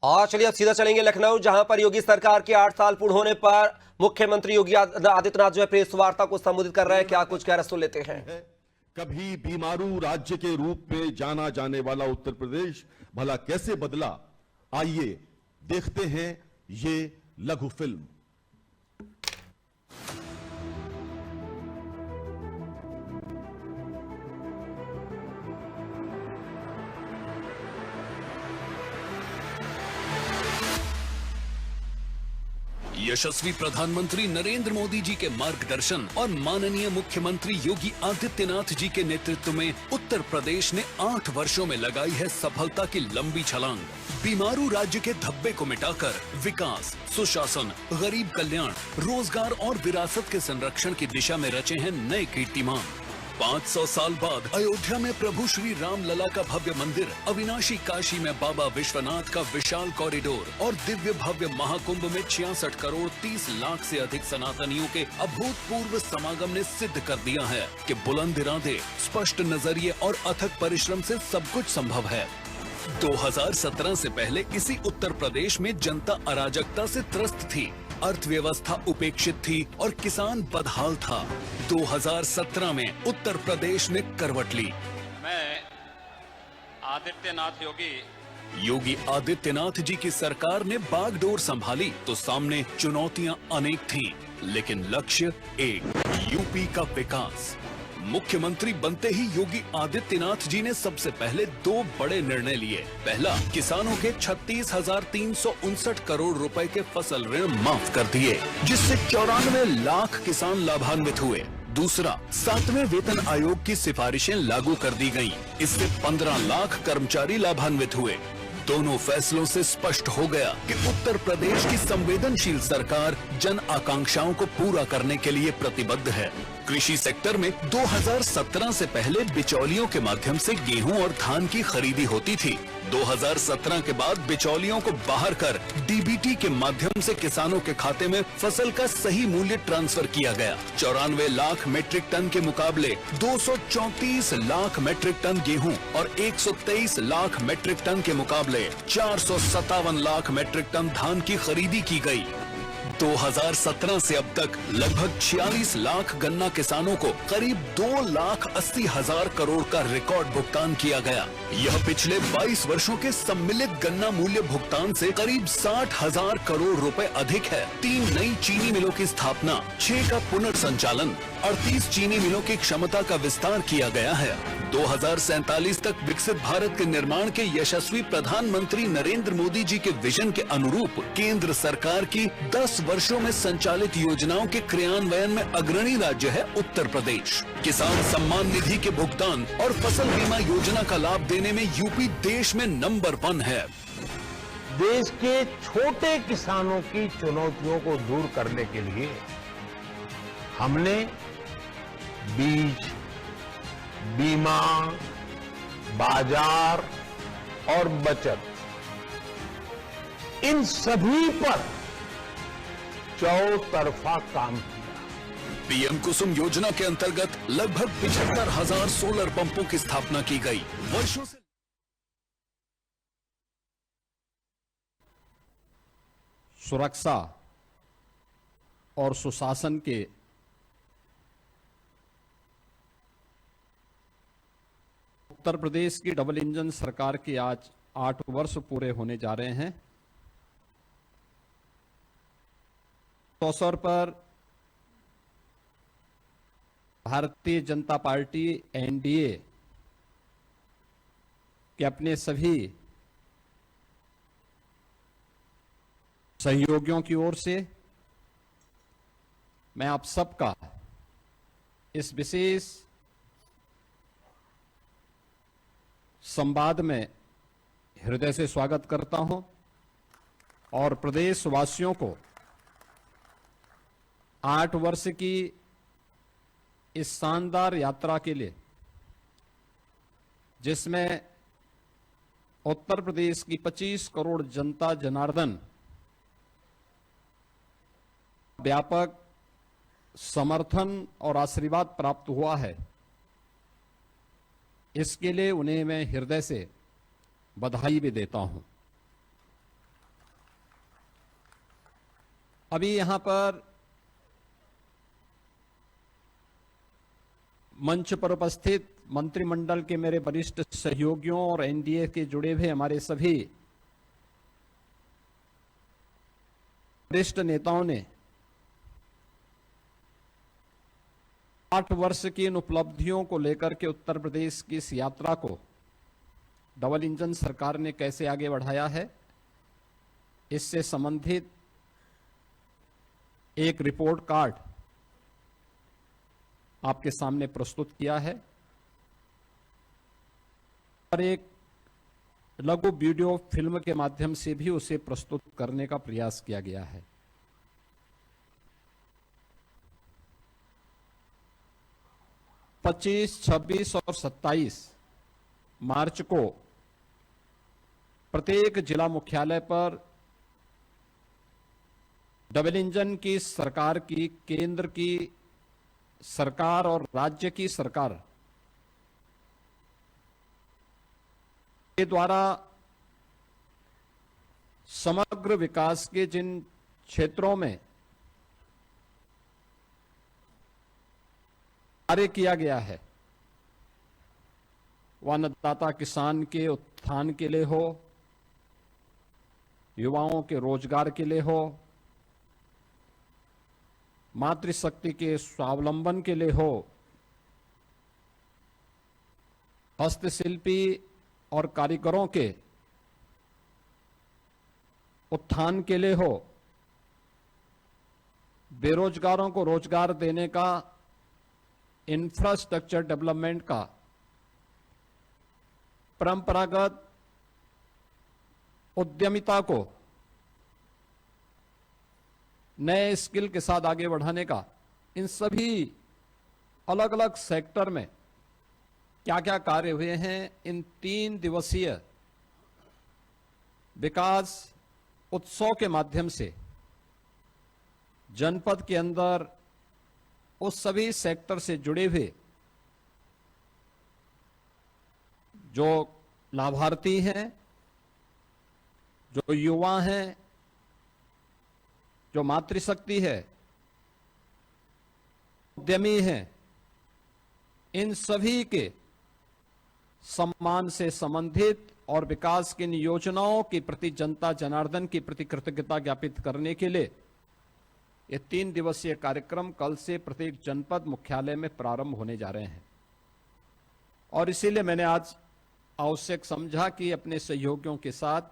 और चलिए अब सीधा चलेंगे लखनऊ, जहां पर योगी सरकार के 8 साल पूर्ण होने पर मुख्यमंत्री योगी आदित्यनाथ जो है प्रेस वार्ता को संबोधित कर रहे हैं। क्या कुछ कह रहे सुन लेते हैं। कभी बीमारू राज्य के रूप में जाना जाने वाला उत्तर प्रदेश भला कैसे बदला, आइए देखते हैं ये लघु फिल्म। यशस्वी प्रधानमंत्री नरेंद्र मोदी जी के मार्गदर्शन और माननीय मुख्यमंत्री योगी आदित्यनाथ जी के नेतृत्व में उत्तर प्रदेश ने 8 वर्षों में लगाई है सफलता की लंबी छलांग। बीमारू राज्य के धब्बे को मिटाकर विकास, सुशासन, गरीब कल्याण, रोजगार और विरासत के संरक्षण की दिशा में रचे हैं नए कीर्तिमान। 500 साल बाद अयोध्या में प्रभु श्री राम लला का भव्य मंदिर, अविनाशी काशी में बाबा विश्वनाथ का विशाल कॉरिडोर और दिव्य भव्य महाकुंभ में 66 करोड़ 30 लाख से अधिक सनातनियों के अभूतपूर्व समागम ने सिद्ध कर दिया है कि बुलंद इरादे, स्पष्ट नजरिए और अथक परिश्रम से सब कुछ संभव है। 2017 से पहले इसी उत्तर प्रदेश में जनता अराजकता से त्रस्त थी, अर्थव्यवस्था उपेक्षित थी और किसान बदहाल था। 2017 में उत्तर प्रदेश ने करवट ली। मैं योगी आदित्यनाथ जी की सरकार ने बागडोर संभाली तो सामने चुनौतियां अनेक थीं, लेकिन लक्ष्य एक, यूपी का विकास। मुख्यमंत्री बनते ही योगी आदित्यनाथ जी ने सबसे पहले 2 बड़े निर्णय लिए। पहला, किसानों के 36,359 करोड़ रुपए के फसल ऋण माफ कर दिए, जिससे 94 लाख किसान लाभान्वित हुए। दूसरा, 7वें वेतन आयोग की सिफारिशें लागू कर दी गयीं। इससे 15 लाख कर्मचारी लाभान्वित हुए। दोनों फैसलों से स्पष्ट हो गया कि उत्तर प्रदेश की संवेदनशील सरकार जन आकांक्षाओं को पूरा करने के लिए प्रतिबद्ध है। कृषि सेक्टर में 2017 से पहले बिचौलियों के माध्यम से गेहूं और धान की खरीदी होती थी। 2017 के बाद बिचौलियों को बाहर कर डीबीटी के माध्यम से किसानों के खाते में फसल का सही मूल्य ट्रांसफर किया गया। 94 लाख मीट्रिक टन के मुकाबले 234 लाख मीट्रिक टन गेहूं और 123 लाख मीट्रिक टन के मुकाबले 457 लाख मीट्रिक टन धान की खरीदी की गई। 2017 से अब तक लगभग 46 लाख गन्ना किसानों को करीब 2,80,000 करोड़ का रिकॉर्ड भुगतान किया गया। यह पिछले 22 वर्षों के सम्मिलित गन्ना मूल्य भुगतान से करीब 60,000 करोड़ रुपए अधिक है। 3 नई चीनी मिलों की स्थापना, 6 का पुनर्संचालन, 38 चीनी मिलों की क्षमता का विस्तार किया गया है। 2047 तक विकसित भारत के निर्माण के यशस्वी प्रधानमंत्री नरेंद्र मोदी जी के विजन के अनुरूप केंद्र सरकार की 10 वर्षों में संचालित योजनाओं के क्रियान्वयन में अग्रणी राज्य है उत्तर प्रदेश। किसान सम्मान निधि के भुगतान और फसल बीमा योजना का लाभ देने में यूपी देश में नंबर 1 है। देश के छोटे किसानों की चुनौतियों को दूर करने के लिए हमने बीज, बीमा, बाजार और बचत, इन सभी पर चौतरफा काम किया। पीएम कुसुम योजना के अंतर्गत लगभग 75,000 सोलर पंपों की स्थापना की गई। वर्षों से सुरक्षा और सुशासन के उत्तर प्रदेश की डबल इंजन सरकार के आज 8 वर्ष पूरे होने जा रहे हैं। तो अवसर पर भारतीय जनता पार्टी एनडीए के अपने सभी सहयोगियों की ओर से मैं आप सबका इस विशेष संवाद में हृदय से स्वागत करता हूं और प्रदेश वासियों को 8 वर्ष की इस शानदार यात्रा के लिए, जिसमें उत्तर प्रदेश की 25 करोड़ जनता जनार्दन व्यापक समर्थन और आशीर्वाद प्राप्त हुआ है, इसके लिए उन्हें मैं हृदय से बधाई भी देता हूं। अभी यहां पर मंच पर उपस्थित मंत्रिमंडल के मेरे वरिष्ठ सहयोगियों और एनडीए के जुड़े हुए हमारे सभी वरिष्ठ नेताओं ने 8 वर्ष की इन उपलब्धियों को लेकर के उत्तर प्रदेश की इस यात्रा को डबल इंजन सरकार ने कैसे आगे बढ़ाया है, इससे संबंधित एक रिपोर्ट कार्ड आपके सामने प्रस्तुत किया है और एक लघु वीडियो फिल्म के माध्यम से भी उसे प्रस्तुत करने का प्रयास किया गया है। पच्चीस, 26 और 27 मार्च को प्रत्येक जिला मुख्यालय पर डबल इंजन की सरकार की, केंद्र की सरकार और राज्य की सरकार के द्वारा समग्र विकास के जिन क्षेत्रों में कार्य किया गया है, वह अन्नदाता किसान के उत्थान के लिए हो, युवाओं के रोजगार के लिए हो, मातृशक्ति के स्वावलंबन के लिए हो, हस्तशिल्पी और कारीगरों के उत्थान के लिए हो, बेरोजगारों को रोजगार देने का, इंफ्रास्ट्रक्चर डेवलपमेंट का, परंपरागत उद्यमिता को नए स्किल के साथ आगे बढ़ाने का, इन सभी अलग अलग सेक्टर में क्या क्या कार्य हुए हैं, इन 3 दिवसीय विकास उत्सव के माध्यम से जनपद के अंदर उस सभी सेक्टर से जुड़े हुए जो लाभार्थी हैं, जो युवा हैं, जो मातृशक्ति है, उद्यमी हैं, इन सभी के सम्मान से संबंधित और विकास की इन योजनाओं के प्रति जनता जनार्दन की प्रति कृतज्ञता ज्ञापित करने के लिए ये 3 दिवसीय कार्यक्रम कल से प्रत्येक जनपद मुख्यालय में प्रारंभ होने जा रहे हैं। और इसीलिए मैंने आज आवश्यक समझा कि अपने सहयोगियों के साथ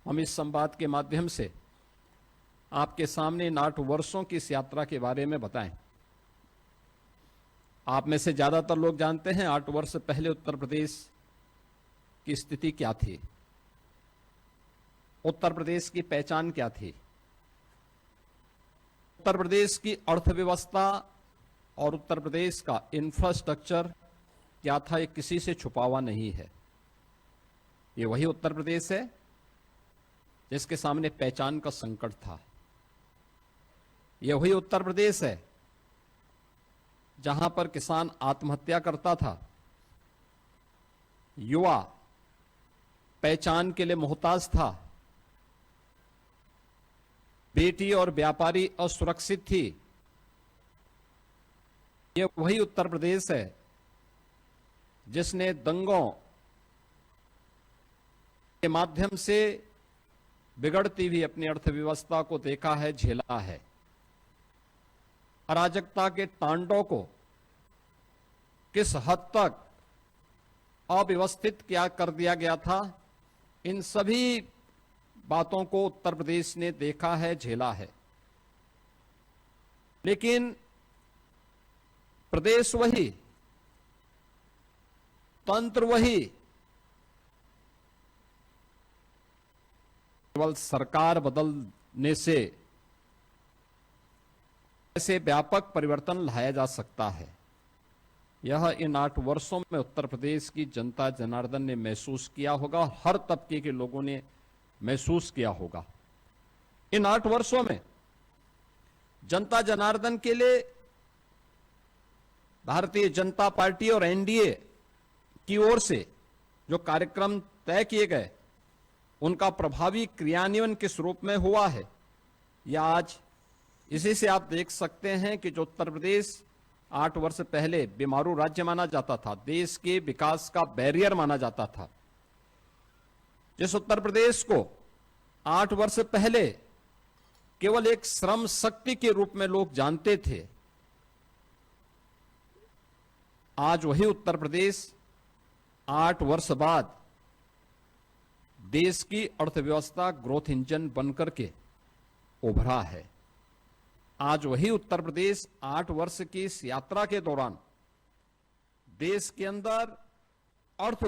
हम इस संवाद के माध्यम से आपके सामने इन 8 वर्षों की इस यात्रा के बारे में बताएं। आप में से ज्यादातर लोग जानते हैं 8 वर्ष पहले उत्तर प्रदेश की स्थिति क्या थी, उत्तर प्रदेश की पहचान क्या थी, उत्तर प्रदेश की अर्थव्यवस्था और उत्तर प्रदेश का इंफ्रास्ट्रक्चर क्या था, ये किसी से छुपा हुआ नहीं है। ये वही उत्तर प्रदेश है जिसके सामने पहचान का संकट था। यह वही उत्तर प्रदेश है जहां पर किसान आत्महत्या करता था, युवा पहचान के लिए मोहताज था, बेटी और व्यापारी असुरक्षित थी। यह वही उत्तर प्रदेश है जिसने दंगों के माध्यम से बिगड़ती हुई अपनी अर्थव्यवस्था को देखा है, झेला है। अराजकता के तांडव को किस हद तक अव्यवस्थित क्या कर दिया गया था, इन सभी बातों को उत्तर प्रदेश ने देखा है, झेला है। लेकिन प्रदेश वही, तंत्र वही, केवल सरकार बदलने से ऐसे व्यापक परिवर्तन लाया जा सकता है। यह इन 8 वर्षों में उत्तर प्रदेश की जनता जनार्दन ने महसूस किया होगा, हर तबके के लोगों ने महसूस किया होगा। इन 8 वर्षों में जनता जनार्दन के लिए भारतीय जनता पार्टी और एनडीए की ओर से जो कार्यक्रम तय किए गए, उनका प्रभावी क्रियान्वयन किस रूप में हुआ है, या आज इसी से आप देख सकते हैं कि जो उत्तर प्रदेश 8 वर्ष पहले बीमारू राज्य माना जाता था, देश के विकास का बैरियर माना जाता था, जिस उत्तर प्रदेश को 8 वर्ष पहले केवल एक श्रम शक्ति के रूप में लोग जानते थे, आज वही उत्तर प्रदेश 8 वर्ष बाद देश की अर्थव्यवस्था ग्रोथ इंजन बनकर के उभरा है। आज वही उत्तर प्रदेश 8 वर्ष की इस यात्रा के दौरान देश के अंदर अर्थ